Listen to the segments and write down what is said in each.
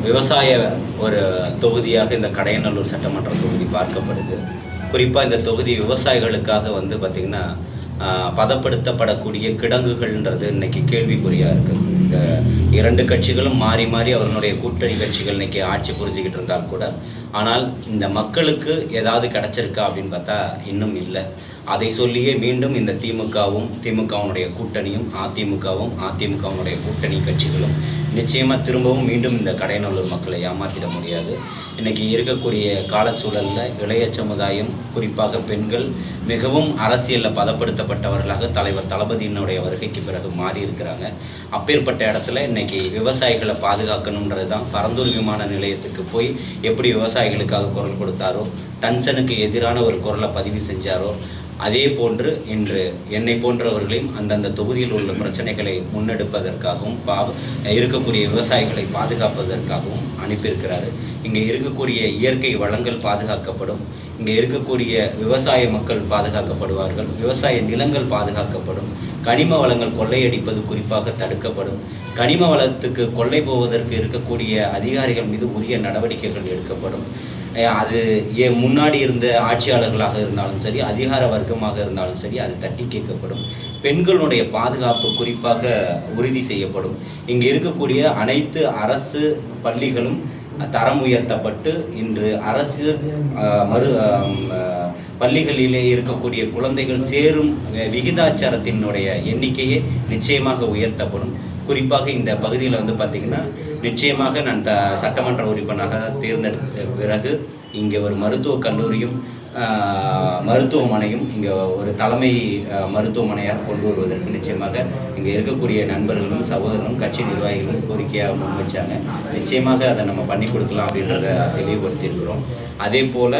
விவசாய ஒரு தொகுதியாக இந்த கடையநல்லூர் சட்டமன்ற தொகுதி பார்க்கப்படுது. குறிப்பாக இந்த தொகுதி விவசாயிகளுக்காக பார்த்திங்கன்னா பதப்படுத்தப்படக்கூடிய கிடங்குகள்ன்றது இன்றைக்கி கேள்விக்குறியாக இருக்குது. இந்த இரண்டு கட்சிகளும் மாறி மாறி அவர்களுடைய கூட்டணி கட்சிகள் இன்றைக்கி ஆட்சி புரிஞ்சுக்கிட்டு இருந்தால் கூட, ஆனால் இந்த மக்களுக்கு ஏதாவது கிடச்சிருக்கா அப்படின்னு பார்த்தா இன்னும் இல்லை. அதை சொல்லியே மீண்டும் இந்த திமுகவுடைய கூட்டணியும் அதிமுகவுடைய கூட்டணி கட்சிகளும் நிச்சயமாக திரும்பவும் மீண்டும் இந்த கடையநல்லூர் மக்களை ஏமாற்றிட முடியாது. இன்றைக்கி இருக்கக்கூடிய கால சூழலில் இளைய சமுதாயம், குறிப்பாக பெண்கள் மிகவும் அரசியலில் பதப்படுத்தப்பட்டவர்களாக தலைவர் தளபதியினுடைய வருகைக்கு பிறகு மாறி இருக்கிறாங்க. அப்பேற்பட்ட இடத்துல இன்றைக்கி விவசாயிகளை பாதுகாக்கணுன்றது தான். பரந்தூர் விமான நிலையத்துக்கு போய் எப்படி விவசாயிகளுக்காக குரல் கொடுத்தாரோ, டன்சனுக்கு எதிரான ஒரு குரலை பதிவு செஞ்சாரோ, அதே போன்று இன்று என்னை போன்றவர்களையும் அந்தந்த தொகுதியில் உள்ள பிரச்சனைகளை முன்னெடுப்பதற்காகவும் இருக்கக்கூடிய விவசாயிகளை பாதுகாப்பதற்காகவும் அனுப்பியிருக்கிறாரு. இங்கே இருக்கக்கூடிய இயற்கை வளங்கள் பாதுகாக்கப்படும், இங்கே இருக்கக்கூடிய விவசாய மக்கள் பாதுகாக்கப்படுவார்கள், விவசாய நிலங்கள் பாதுகாக்கப்படும், கனிம வளங்கள் கொள்ளையடிப்பது குறிப்பாக தடுக்கப்படும், கனிம வளத்துக்கு கொள்ளை போவதற்கு இருக்கக்கூடிய அதிகாரிகள் மீது உரிய நடவடிக்கைகள் எடுக்கப்படும். அது முன்னாடி இருந்த ஆட்சியாளர்களாக இருந்தாலும் சரி, அதிகார வர்க்கமாக இருந்தாலும் சரி, அது தட்டி கேட்கப்படும். பெண்களுடைய பாதுகாப்பு குறிப்பாக உறுதி செய்யப்படும். இங்கே இருக்கக்கூடிய அனைத்து அரசு பள்ளிகளும் தரம் உயர்த்தப்பட்டு இன்று அரசு பள்ளிகளிலே இருக்கக்கூடிய குழந்தைகள் சேரும் விகிதாச்சாரத்தினுடைய எண்ணிக்கையே நிச்சயமாக உயர்த்தப்படும். குறிப்பாக இந்த பகுதியில் பார்த்திங்கன்னா நிச்சயமாக நான் சட்டமன்ற உறுப்பினராக தேர்ந்தெடுத்த பிறகு இங்கே ஒரு மருத்துவக் கல்லூரியும் மருத்துவமனையும் இங்கே ஒரு தலைமை மருத்துவமனையாக கொண்டு வருவதற்கு நிச்சயமாக இங்கே இருக்கக்கூடிய நண்பர்களும் சகோதரர்களும் கட்சி நிர்வாகிகளும் கோரிக்கையாக முன்வைச்சாங்க. நிச்சயமாக அதை நம்ம பண்ணி கொடுக்கலாம் அப்படின்றத தெளிவுபடுத்தியிருக்கிறோம். அதே போல்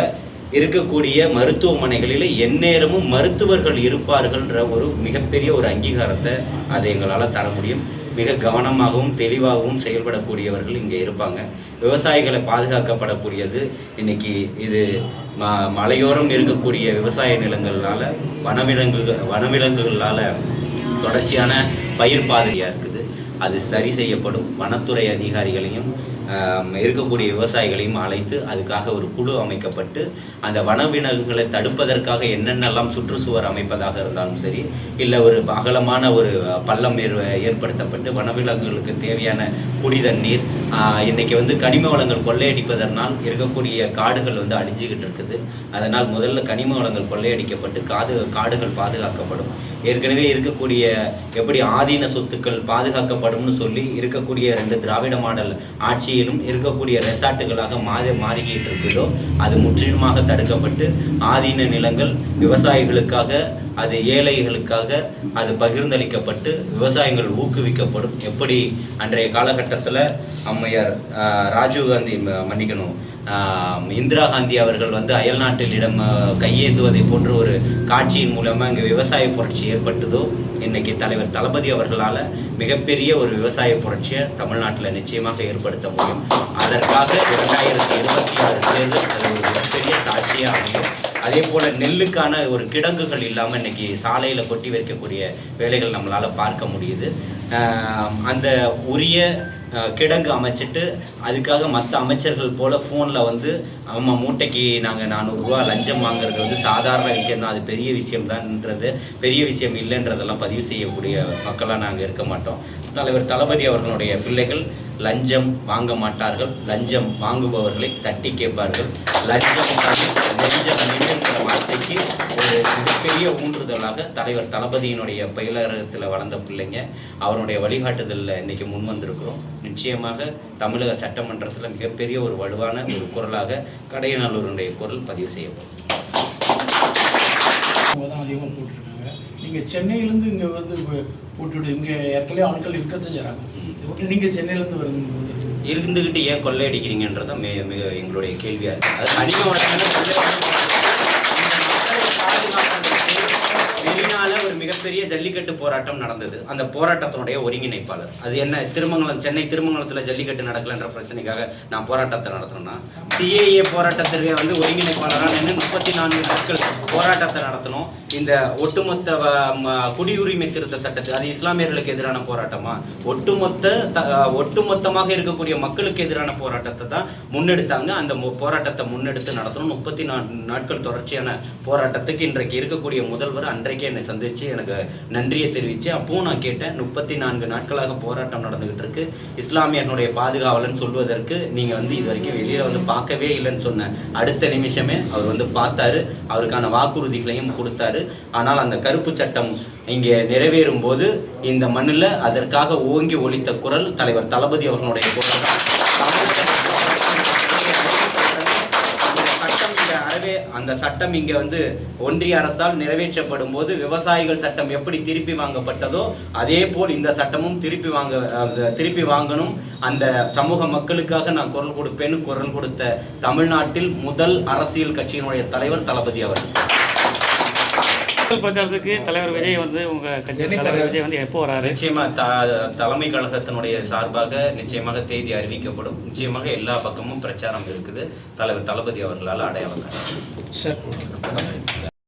இருக்கக்கூடிய மருத்துவமனைகளில் எந்நேரமும் மருத்துவர்கள் இருப்பார்கள்ன்ற ஒரு மிகப்பெரிய ஒரு அங்கீகாரத்தை அதை எங்களால் தர முடியும். மிக கவனமாகவும் தெளிவாகவும் செயல்படக்கூடியவர்கள் இங்கே இருப்பாங்க. விவசாயிகளை பாதுகாக்கப்படக்கூடியது இன்றைக்கி இது மலையோரம் இருக்கக்கூடிய விவசாய நிலங்களால் வனவிலங்குகளால் தொடர்ச்சியான பயிர் பாதையாக இருக்குது. அது சரி செய்யப்படும். வனத்துறை அதிகாரிகளையும் இருக்கக்கூடிய விவசாயிகளையும் அழைத்து அதுக்காக ஒரு குழு அமைக்கப்பட்டு அந்த வனவிலங்குகளை தடுப்பதற்காக என்னென்னலாம் சுற்றுச்சுவர் அமைப்பதாக இருந்தாலும் சரி, இல்லை ஒரு அகலமான ஒரு பள்ளம் ஏற்படுத்தப்பட்டு வனவிலங்குகளுக்கு தேவையான குடி தண்ணீர், இன்றைக்கி கனிம வளங்கள் கொள்ளையடிப்பதனால் இருக்கக்கூடிய காடுகள் அழிஞ்சிக்கிட்டு இருக்குது. அதனால் முதல்ல கனிம வளங்கள் கொள்ளையடிக்கப்பட்டு காடுகள் பாதுகாக்கப்படும். ஏற்கனவே இருக்கக்கூடிய எப்படி ஆதீன சொத்துக்கள் பாதுகாக்கப்படும்னு சொல்லி இருக்கக்கூடிய 2 திராவிட மாடல் ஆட்சியிலும் இருக்கக்கூடிய ரெசார்ட்டுகளாக மாறிக்கிட்டு இருக்குதோ, அது முற்றிலுமாக தடுக்கப்பட்டு ஆதீன நிலங்கள் விவசாயிகளுக்காக, அது ஏழைகளுக்காக அது பகிர்ந்தளிக்கப்பட்டு விவசாயங்கள் ஊக்குவிக்கப்படும். எப்படி அன்றைய காலகட்டத்தில் அம்மையார் ராஜீவ்காந்தி இந்திரா காந்தி அவர்கள் அயல்நாட்டிலிடம் கையேந்துவதை போன்ற ஒரு காட்சியின் மூலமாக இங்கே விவசாய புரட்சி ஏற்பட்டதோ, இன்றைக்கி தலைவர் தளபதி அவர்களால் மிகப்பெரிய ஒரு விவசாய புரட்சியை தமிழ்நாட்டில் நிச்சயமாக ஏற்படுத்த முடியும். அதற்காக 2026 தேர்தல் அது ஒரு மிகப்பெரிய சாட்சியாக அமையும். அதே போல் நெல்லுக்கான ஒரு கிடங்குகள் இல்லாமல் இன்றைக்கி சாலையில் கொட்டி வைக்கக்கூடிய வேலைகள் நம்மளால் பார்க்க முடியுது. அந்த உரிய கிடங்கு அமைச்சிட்டு அதுக்காக மற்ற அமைச்சர்கள் போல் ஃபோனில் ஆமாம் மூட்டைக்கு நாங்கள் 400 ரூபா லஞ்சம் வாங்குறது சாதாரண விஷயம்தான், அது பெரிய விஷயம்தான்ன்றது பெரிய விஷயம் இல்லைன்றதெல்லாம் பதிவு செய்யக்கூடிய மக்களாக நாங்கள் இருக்க மாட்டோம். தலைவர் தளபதி அவர்களுடைய பிள்ளைகள் லஞ்சம் வாங்க மாட்டார்கள். லஞ்சம் வாங்குபவர்களை தட்டி கேட்பார்கள். லஞ்சம் என்ற வார்த்தைக்கு ஒரு மிகப்பெரிய ஊன்றுதலாக தலைவர் தளபதியினுடைய பயிலகத்தில் வளர்ந்த பிள்ளைங்க அவருடைய வழிகாட்டுதலில் இன்றைக்கி முன் வந்திருக்கிறோம். நிச்சயமாக தமிழக சட்டமன்றத்தில் மிகப்பெரிய ஒரு வலுவான ஒரு குரலாக கடையநல்லூருடைய குரல் பதிவு செய்யப்படும். தான் அதிகமாக போட்டுருக்காங்க. நீங்கள் சென்னையிலேருந்து இங்கே போட்டுவிடு, இங்கே ஏற்கனவே ஆட்கள் இருக்கத்தான் செய்கிறாங்க. விட்டு நீங்கள் சென்னையிலேருந்து இருந்துக்கிட்டு ஏன் கொள்ளையடிக்கிறீங்கன்றதான் மிக எங்களுடைய கேள்வியாக இருக்குது. அது கனிம வளங்களை வெளிநால ஒரு மிகப்பெரிய மிகப்பெரிய ஜல்லிக்கட்டு போராட்டம் நடந்தது. அந்த போராட்டத்தினுடைய ஒருங்கிணைப்பாளர். அது என்ன, சென்னை திருமங்கலத்தில் ஜல்லிக்கட்டு நடக்கலன்ற பிரச்சனைக்காக நான் போராட்டத்தை நடத்தணும்னா, சிஏஏ போராட்டத்திற்கு வந்து ஒருங்கிணைப்பாளராக நின்று 34 நாட்கள் போராட்டத்தை நடத்தணும். இந்த ஒட்டுமொத்த குடியுரிமை திருத்த சட்டத்தை, அது இஸ்லாமியர்களுக்கு எதிரான போராட்டமா, ஒட்டுமொத்தமாக இருக்கக்கூடிய மக்களுக்கு எதிரான போராட்டத்தை தான் முன்னெடுத்தாங்க. அந்த போராட்டத்தை முன்னெடுத்து நடத்தணும். 34 நாட்கள் தொடர்ச்சியான போராட்டத்துக்கு இன்றைக்கு இருக்கக்கூடிய முதல்வர் அன்றைக்கே என்னை சந்திச்சு எனக்கு நன்றியை தெரிவித்து, அப்பவும் நான் கேட்டேன், 34 நாட்களாக போராட்டம் நடந்துகிட்டு இருக்கு, இஸ்லாமியர்களுடைய பாதுகாவலன் சொல்வதற்கு நீங்க வந்து இது வரைக்கும் வெளியே வந்து பார்க்கவே இல்லைன்னு சொன்ன அடுத்த நிமிஷமே அவர் வந்து பார்த்தாரு, அவருக்கான வாக்குறுதிகளையும் கொடுத்தாரு. ஆனால் அந்த கருப்பு சட்டம் இங்கே நிறைவேறும் போது இந்த மண்ணில் அதற்காக ஓங்கி ஒலித்த குரல் தலைவர் தளபதி அவர்களுடைய குரல் தான். அந்த சட்டம் இங்க வந்து ஒன்றிய அரசால் நிறைவேற்றப்படும் போது விவசாயிகள் சட்டம் எப்படி திருப்பி வாங்கப்பட்டதோ அதே போல் இந்த சட்டமும் திருப்பி வாங்கணும். அந்த சமூக மக்களுக்காக நான் குரல் கொடுப்பேன்னு குரல் கொடுத்த தமிழ்நாட்டில் முதல் அரசியல் கட்சியினுடைய தலைவர் தளபதி அவர்கள். பிரச்சாரத்துக்கு தலைவர் விஜய் வந்து உங்க கட்சி தலைவர் விஜய் வந்து எப்போ வராரு? நிச்சயமா தலைமை கழகத்தினுடைய சார்பாக நிச்சயமாக தேதி அறிவிக்கப்படும். நிச்சயமாக எல்லா பக்கமும் பிரச்சாரம் இருக்குது. தலைவர் தளபதி அவர்களால் அடையாளம். சார்